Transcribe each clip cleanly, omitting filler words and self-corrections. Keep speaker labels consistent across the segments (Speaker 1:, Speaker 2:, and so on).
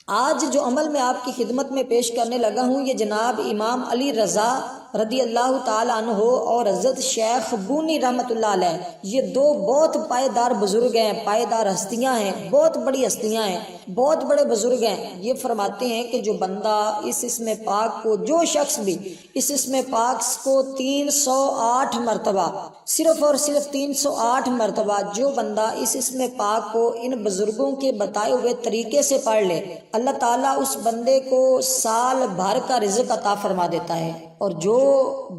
Speaker 1: آج جو عمل میں آپ کی خدمت میں پیش کرنے لگا ہوں یہ جناب امام علی رضا رضی اللہ تعالیٰ عنہ اور حضرت شیخ بونی رحمۃ اللہ علیہ، یہ دو بہت پائیدار بزرگ ہیں، پائیدار ہستیاں ہیں، بہت بڑی ہستیاں ہیں، بہت بڑے بزرگ ہیں۔ یہ فرماتے ہیں کہ جو بندہ اس اسم پاک کو، جو شخص بھی اس اسم پاک کو 308 مرتبہ، صرف اور صرف 308 مرتبہ جو بندہ اس اسم پاک کو ان بزرگوں کے بتائے ہوئے طریقے سے پڑھ لے، اللہ تعالیٰ اس بندے کو سال بھر کا رزق عطا فرما دیتا ہے۔ اور جو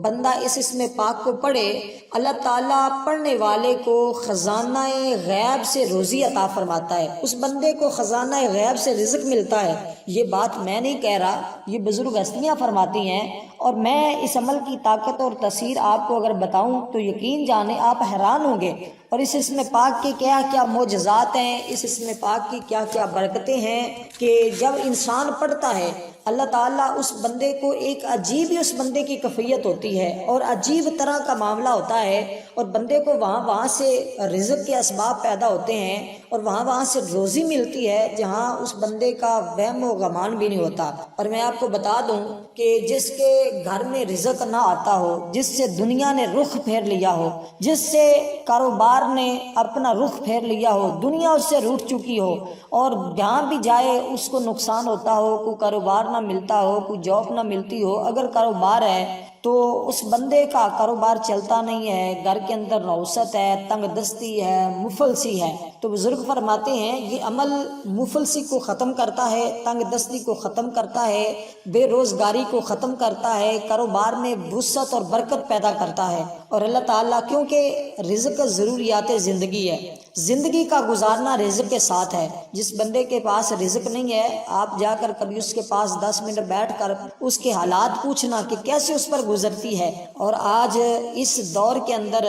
Speaker 1: بندہ اس اسم پاک کو پڑھے، اللہ تعالیٰ پڑھنے والے کو خزانہ غیب سے روزی عطا فرماتا ہے، اس بندے کو خزانہ غیب سے رزق ملتا ہے۔ یہ بات میں نہیں کہہ رہا، یہ بزرگ ہستیاں فرماتی ہیں، اور میں اس عمل کی طاقت اور تاثیر آپ کو اگر بتاؤں تو یقین جانے آپ حیران ہوں گے۔ اور اس اسم پاک کے کیا کیا معجزات ہیں، اس اسم پاک کی کیا کیا برکتیں ہیں کہ جب انسان پڑھتا ہے اللہ تعالیٰ اس بندے کو ایک عجیب ہی اس بندے کی کفیت ہوتی ہے اور عجیب طرح کا معاملہ ہوتا ہے، اور بندے کو وہاں سے رزق کے اسباب پیدا ہوتے ہیں، اور وہاں سے روزی ملتی ہے جہاں اس بندے کا وہم و گمان بھی نہیں ہوتا۔ اور میں آپ کو بتا دوں کہ جس کے گھر میں رزق نہ آتا ہو، جس سے دنیا نے رخ پھیر لیا ہو، جس سے کاروبار نے اپنا رخ پھیر لیا ہو، دنیا اس سے روٹ چکی ہو، اور جہاں بھی جائے اس کو نقصان ہوتا ہو، کوئی کاروبار نہ ملتا ہو، کوئی جاب نہ ملتی ہو، اگر کاروبار ہے تو اس بندے کا کاروبار چلتا نہیں ہے، گھر کے اندر نوست ہے، تنگ دستی ہے، مفلسی ہے، تو بزرگ فرماتے ہیں یہ عمل مفلسی کو ختم کرتا ہے، تنگ دستی کو ختم کرتا ہے، بے روزگاری کو ختم کرتا ہے، کاروبار میں وسعت اور برکت پیدا کرتا ہے۔ اور اللہ تعالیٰ، کیونکہ رزق ضروریات زندگی ہے، زندگی کا گزارنا رزق کے ساتھ ہے۔ جس بندے کے پاس رزق نہیں ہے، آپ جا کر کبھی اس کے پاس 10 منٹ بیٹھ کر اس کے حالات پوچھنا کہ کیسے اس پر گزرتی ہے۔ اور آج اس دور کے اندر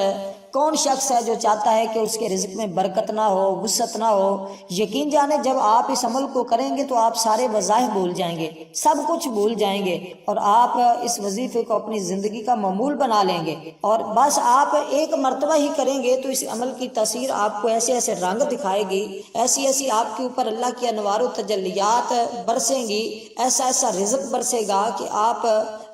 Speaker 1: کون شخص ہے جو چاہتا ہے کہ اس کے رزق میں برکت نہ ہو، وسعت نہ ہو؟ یقین جانے جب آپ اس عمل کو کریں گے تو آپ سارے وظائف بھول جائیں گے، سب کچھ بھول جائیں گے، اور آپ اس وظیفے کو اپنی زندگی کا معمول بنا لیں گے۔ اور بس آپ ایک مرتبہ ہی کریں گے تو اس عمل کی تاثیر آپ کو ایسے ایسے رنگ دکھائے گی، ایسی ایسی آپ کے اوپر اللہ کی انوار و تجلیات برسیں گی، ایسا ایسا رزق برسے گا کہ آپ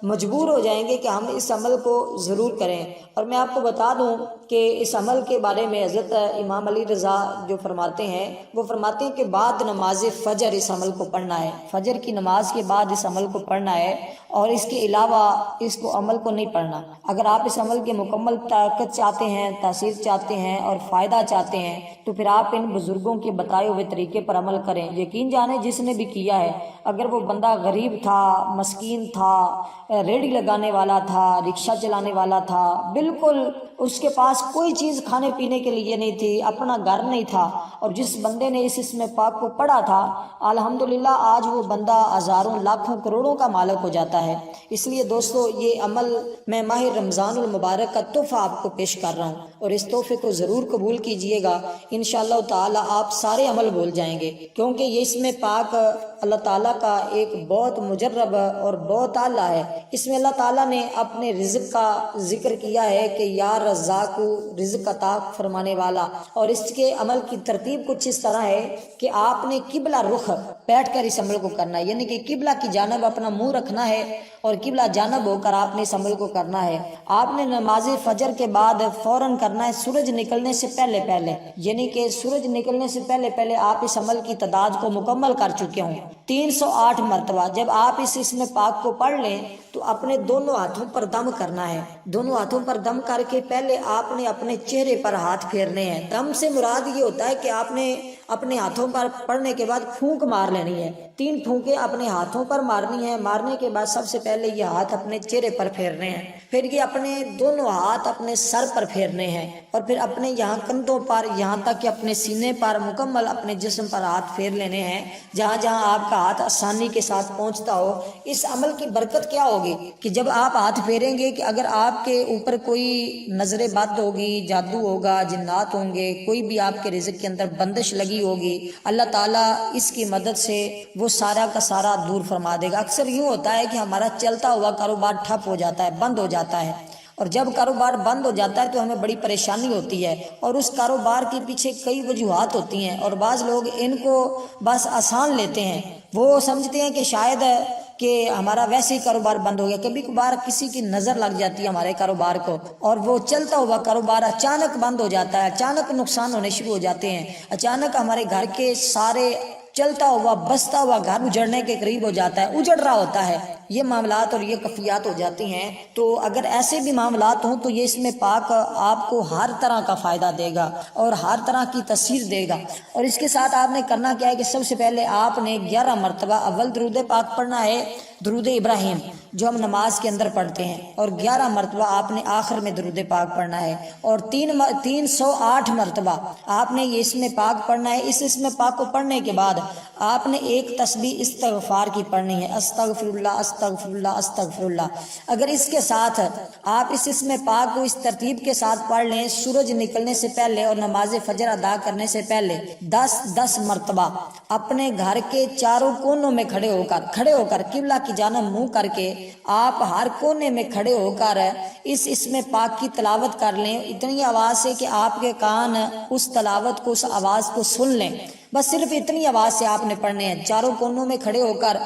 Speaker 1: مجبور ہو جائیں گے کہ ہم اس عمل کو ضرور کریں۔ اور میں آپ کو بتا دوں کہ اس عمل کے بارے میں حضرت امام علی رضا جو فرماتے ہیں، وہ فرماتے ہیں کہ بعد نماز فجر اس عمل کو پڑھنا ہے، فجر کی نماز کے بعد اس عمل کو پڑھنا ہے، اور اس کے علاوہ اس کو عمل کو نہیں پڑھنا۔ اگر آپ اس عمل کی مکمل طاقت چاہتے ہیں، تاثیر چاہتے ہیں اور فائدہ چاہتے ہیں تو پھر آپ ان بزرگوں کے بتائے ہوئے طریقے پر عمل کریں۔ یقین جانے جس نے بھی کیا ہے، اگر وہ بندہ غریب تھا، مسکین تھا، ریڑھی لگانے والا تھا، رکشہ چلانے والا تھا، بالکل اس کے پاس کوئی چیز کھانے پینے کے لیے نہیں تھی، اپنا گھر نہیں تھا، اور جس بندے نے اس اسم پاک کو پڑھا تھا الحمدللہ آج وہ بندہ ہزاروں لاکھوں کروڑوں کا مالک ہو جاتا ہے۔ اس لیے دوستو یہ عمل میں ماہ رمضان المبارک کا تحفہ آپ کو پیش کر رہا ہوں، اور اس تحفے کو ضرور قبول کیجئے گا، انشاءاللہ تعالی آپ سارے عمل بھول جائیں گے، کیونکہ یہ اسم پاک اللہ تعالیٰ کا ایک بہت مجرب اور بہت اعلیٰ ہے۔ اس میں اللہ تعالیٰ نے اپنے رزق کا ذکر کیا ہے کہ یا رزاق، رزق عطا فرمانے والا، اور اس کے عمل کی ترتیب کچھ اس طرح ہے کہ آپ نے قبلہ رخ بیٹھ کر اس عمل کو کرنا ہے، یعنی کہ قبلہ کی جانب اپنا منہ رکھنا ہے اور قبلہ جانب ہو کر آپ نے اس عمل کو کرنا ہے۔ آپ نے نماز فجر کے بعد فوراً کرنا ہے، سورج نکلنے سے پہلے پہلے، یعنی کہ سورج نکلنے سے پہلے پہلے آپ اس عمل کی تعداد کو مکمل کر چکے ہوں 308 مرتبہ۔ جب آپ اس اسم پاک کو پڑھ لیں تو اپنے دونوں ہاتھوں پر دم کرنا ہے، دونوں ہاتھوں پر دم کر کے پہلے آپ نے اپنے چہرے پر ہاتھ پھیرنے ہیں۔ دم سے مراد یہ ہوتا ہے کہ آپ نے اپنے ہاتھوں پر پڑھنے کے بعد پھونک مار لینی ہے، 3 پھونکیں اپنے ہاتھوں پر مارنی ہے، مارنے کے بعد سب سے پہلے یہ ہاتھ اپنے چہرے پر پھیرنے ہیں، پھر یہ اپنے دونوں ہاتھ اپنے سر پر پھیرنے ہیں، اور پھر اپنے یہاں کندھوں پر، یہاں تک کہ اپنے سینے پر، مکمل اپنے جسم پر ہاتھ پھیر لینے ہیں، جہاں جہاں آپ کا ہاتھ آسانی کے ساتھ پہنچتا ہو۔ اس عمل کی برکت کیا ہوگی کہ جب آپ ہاتھ پھیریں گے کہ اگر آپ کے اوپر کوئی نظر بد ہوگی، جادو ہوگا، جنات ہوں گے، کوئی بھی آپ کے رزق کے اندر بندش لگی ہوگی، اللہ تعالیٰ اس کی مدد سے وہ سارا کا سارا دور فرما دے گا۔ اکثر یوں ہوتا ہے کہ ہمارا چلتا ہوا کاروبار ٹھپ ہو جاتا ہے، بند ہو جاتا ہے، اور جب کاروبار بند ہو جاتا ہے تو ہمیں بڑی پریشانی ہوتی ہے، اور اس کاروبار کے پیچھے کئی وجوہات ہوتی ہیں، اور بعض لوگ ان کو بس آسان لیتے ہیں، وہ سمجھتے ہیں کہ شاید کہ ہمارا ویسے ہی کاروبار بند ہو گیا، کبھی کبھار کسی کی نظر لگ جاتی ہے ہمارے کاروبار کو اور وہ چلتا ہوا کاروبار اچانک بند ہو جاتا ہے، اچانک نقصان ہونے شروع ہو جاتے ہیں، اچانک ہمارے گھر کے سارے چلتا ہوا بستا ہوا گھر اجڑنے کے قریب ہو جاتا ہے، اجڑ رہا ہوتا ہے، یہ معاملات اور یہ کفیات ہو جاتی ہیں۔ تو اگر ایسے بھی معاملات ہوں تو یہ اس میں پاک آپ کو ہر طرح کا فائدہ دے گا اور ہر طرح کی تاثیر دے گا۔ اور اس کے ساتھ آپ نے کرنا کیا ہے کہ سب سے پہلے آپ نے 11 مرتبہ اول درود پاک پڑھنا ہے، درود ابراہیم جو ہم نماز کے اندر پڑھتے ہیں، اور 11 مرتبہ آپ نے آخر میں درود پاک پڑھنا ہے، اور 308 مرتبہ آپ نے یہ اسم پاک پڑھنا ہے۔ اس اسم پاک کو پڑھنے کے بعد آپ نے ایک تسبیح استغفار کی پڑھنی ہے، استغفر اللہ استغفر اللہ استغفر اللہ۔ اگر اس کے ساتھ آپ اس اسم پاک کو اس ترتیب کے ساتھ پڑھ لیں، سورج نکلنے سے پہلے اور نماز فجر ادا کرنے سے پہلے 10 مرتبہ اپنے گھر کے چاروں کونوں میں کھڑے ہو کر قبلہ کی جانب منہ کر کے آپ ہر کونے میں کھڑے ہو کر اس اسم پاک کی تلاوت کر لیں، اتنی آواز سے کہ آپ کے کان اس تلاوت کو، اس آواز کو سن لیں، بس صرف اتنی آواز سے آپ نے پڑھنے ہیں۔ چاروں کونوں میں کھڑے ہو کر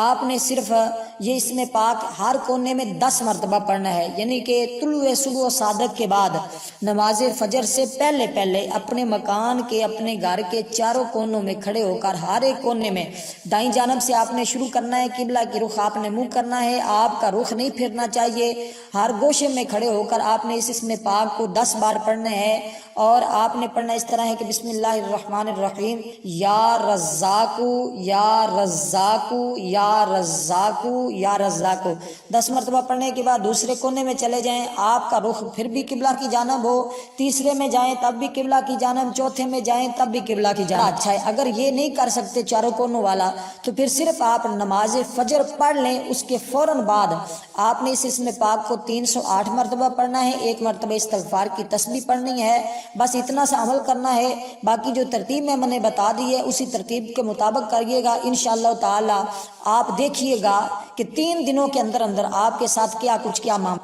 Speaker 1: آپ نے صرف یہ اسم پاک ہر کونے میں 10 مرتبہ پڑھنا ہے، یعنی کہ طلوع صبح و صادق کے بعد نماز فجر سے پہلے اپنے مکان کے، اپنے گھر کے چاروں کونوں میں کھڑے ہو کر ہر ایک کونے میں دائیں جانب سے آپ نے شروع کرنا ہے، قبلہ کی رخ آپ نے منہ کرنا ہے، آپ کا رخ نہیں پھرنا چاہیے، ہر گوشے میں کھڑے ہو کر آپ نے اس اسم پاک کو 10 بار پڑھنا ہے، اور آپ نے پڑھنا اس طرح ہے کہ بسم اللہ الرحمن الرحیم، یا رزاقو یا رزاقو یا رزاقو یا رزاقو، 10 مرتبہ پڑھنے کے بعد دوسرے کونے میں چلے جائیں، آپ کا رخ پھر بھی قبلہ کی جانب ہو، تیسرے میں جائیں تب بھی قبلہ کی جانب، چوتھے میں جائیں تب بھی قبلہ کی جانب۔ اچھا ہے، اگر یہ نہیں کر سکتے چاروں کونوں والا تو پھر صرف آپ نماز فجر پڑھ لیں، اس کے فوراً بعد آپ نے اس اسم پاک کو 308 مرتبہ پڑھنا ہے، 1 مرتبہ استغفار کی تسبیح پڑھنی ہے، بس اتنا سا عمل کرنا ہے، باقی جو ترتیب میں نے بتا دی ہے اسی ترتیب کے مطابق کریے گا، انشاءاللہ تعالی آپ دیکھیے گا کہ 3 دنوں کے اندر آپ کے ساتھ کیا معاملہ